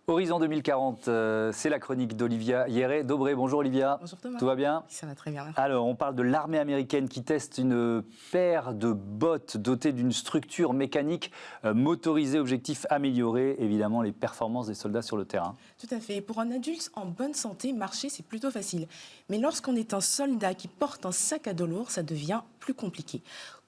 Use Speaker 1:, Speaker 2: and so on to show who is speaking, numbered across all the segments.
Speaker 1: Horizon 2040, c'est la chronique d'Olivia Hierret-Dobré. Bonjour Olivia.
Speaker 2: Bonjour Thomas.
Speaker 1: Tout va bien?
Speaker 2: Ça va très bien.
Speaker 1: Alors, on parle de l'armée américaine qui teste une paire de bottes dotées d'une structure mécanique motorisée. Objectif améliorer évidemment les performances des soldats sur le terrain.
Speaker 2: Tout à fait. Pour un adulte en bonne santé, marcher c'est plutôt facile. Mais lorsqu'on est un soldat qui porte un sac à dos lourd, ça devient plus compliqué.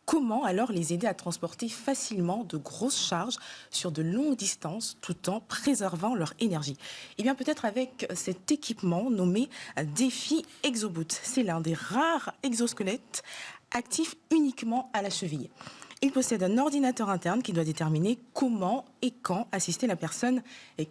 Speaker 2: Comment alors les aider à transporter facilement de grosses charges sur de longues distances tout en préservant leur énergie? Eh bien peut-être avec cet équipement nommé Défi Exoboot. C'est l'un des rares exosquelettes actifs uniquement à la cheville. Il possède un ordinateur interne qui doit déterminer comment et quand assister la personne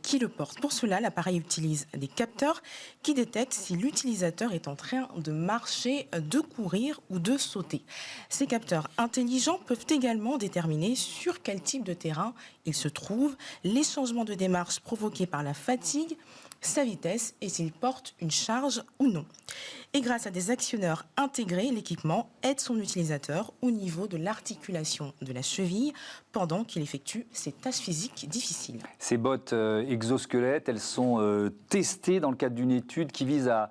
Speaker 2: qui le porte. Pour cela, l'appareil utilise des capteurs qui détectent si l'utilisateur est en train de marcher, de courir ou de sauter. Ces capteurs intelligents peuvent également déterminer sur quel type de terrain il se trouve, les changements de démarche provoqués par la fatigue, sa vitesse et s'il porte une charge ou non. Et grâce à des actionneurs intégrés, l'équipement aide son utilisateur au niveau de l'articulation de la cheville pendant qu'il effectue ses tâches physiques difficiles.
Speaker 1: Ces bottes exosquelettes, elles sont testées dans le cadre d'une étude qui vise à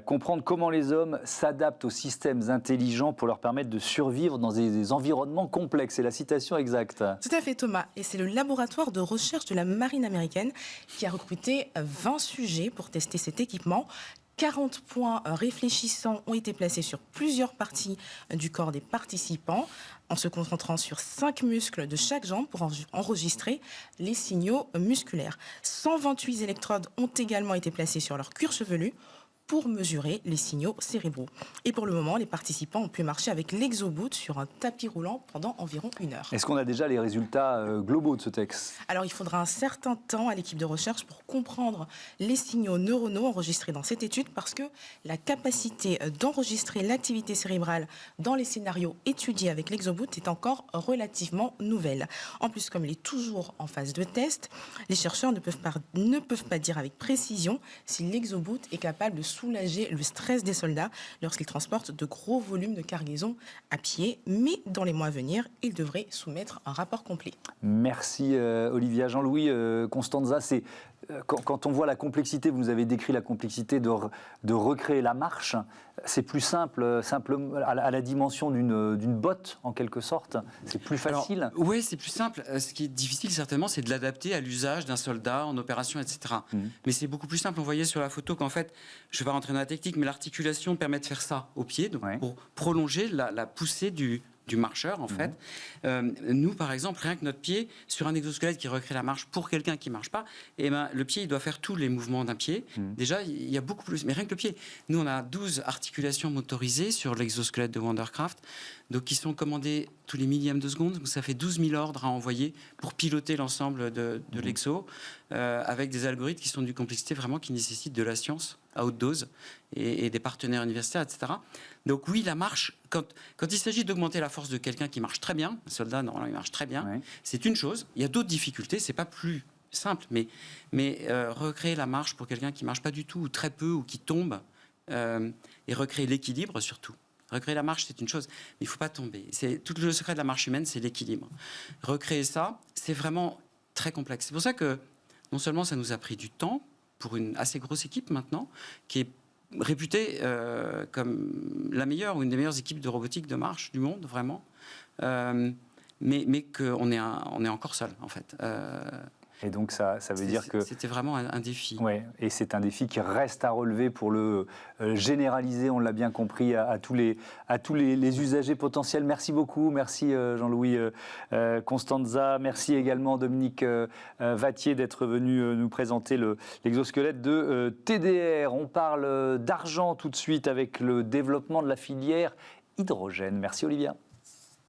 Speaker 1: comprendre comment les hommes s'adaptent aux systèmes intelligents pour leur permettre de survivre dans des environnements complexes. C'est la citation exacte.
Speaker 2: Tout à fait Thomas, et c'est le laboratoire de recherche de la marine américaine qui a recruté 20 sujets pour tester cet équipement. 40 points réfléchissants ont été placés sur plusieurs parties du corps des participants, en se concentrant sur 5 muscles de chaque jambe pour enregistrer les signaux musculaires. 128 électrodes ont également été placées sur leur cuir chevelu pour mesurer les signaux cérébraux. Et pour le moment, les participants ont pu marcher avec l'Exoboot sur un tapis roulant pendant environ 1 heure.
Speaker 1: Est-ce qu'on a déjà les résultats globaux de ce texte?
Speaker 2: Alors, il faudra un certain temps à l'équipe de recherche pour comprendre les signaux neuronaux enregistrés dans cette étude parce que la capacité d'enregistrer l'activité cérébrale dans les scénarios étudiés avec l'Exoboot est encore relativement nouvelle. En plus, comme il est toujours en phase de test, les chercheurs ne peuvent pas dire avec précision si l'Exoboot est capable de soulager le stress des soldats lorsqu'ils transportent de gros volumes de cargaison à pied. Mais dans les mois à venir, ils devraient soumettre un rapport complet.
Speaker 1: Merci Olivia. Jean-Louis Constanza, c'est quand on voit la complexité, vous nous avez décrit la complexité de recréer la marche, c'est plus simple à la dimension d'une botte en quelque sorte, c'est plus facile.
Speaker 3: Oui, c'est plus simple. Ce qui est difficile certainement, c'est de l'adapter à l'usage d'un soldat en opération, etc. Mais c'est beaucoup plus simple. On voyait sur la photo qu'en fait, je ne vais pas rentrer dans la technique, mais l'articulation permet de faire ça au pied, donc pour prolonger la poussée du marcheur en fait. Nous par exemple, rien que notre pied sur un exosquelette qui recrée la marche pour quelqu'un qui ne marche pas, et le pied il doit faire tous les mouvements d'un pied. Déjà il y a beaucoup plus, mais rien que le pied. Nous on a 12 articulations motorisées sur l'exosquelette de Wandercraft, donc qui sont commandées tous les millièmes de seconde, donc ça fait 12 000 ordres à envoyer pour piloter l'ensemble de l'exo, avec des algorithmes qui sont d'une complexité vraiment qui nécessitent de la science à haute dose et des partenaires universitaires, etc. Donc oui, la marche, quand il s'agit d'augmenter la force de quelqu'un qui marche très bien, un soldat, normalement, il marche très bien, c'est une chose. Il y a d'autres difficultés, c'est pas plus simple, mais recréer la marche pour quelqu'un qui marche pas du tout, ou très peu, ou qui tombe, et recréer l'équilibre surtout. Recréer la marche, c'est une chose, mais il ne faut pas tomber. Tout le secret de la marche humaine, c'est l'équilibre. Recréer ça, c'est vraiment très complexe. C'est pour ça que non seulement ça nous a pris du temps, pour une assez grosse équipe maintenant, qui est réputée comme la meilleure ou une des meilleures équipes de robotique de marche du monde, vraiment, mais qu'on est encore seul, en fait.
Speaker 1: Et donc ça veut dire que...
Speaker 3: C'était vraiment un défi.
Speaker 1: Oui, et c'est un défi qui reste à relever pour le généraliser, on l'a bien compris, à tous les usagers potentiels. Merci beaucoup, merci Jean-Louis Constanza, merci également Dominique Vattier d'être venu nous présenter l'exosquelette de TDR. On parle d'argent tout de suite avec le développement de la filière hydrogène. Merci Olivia.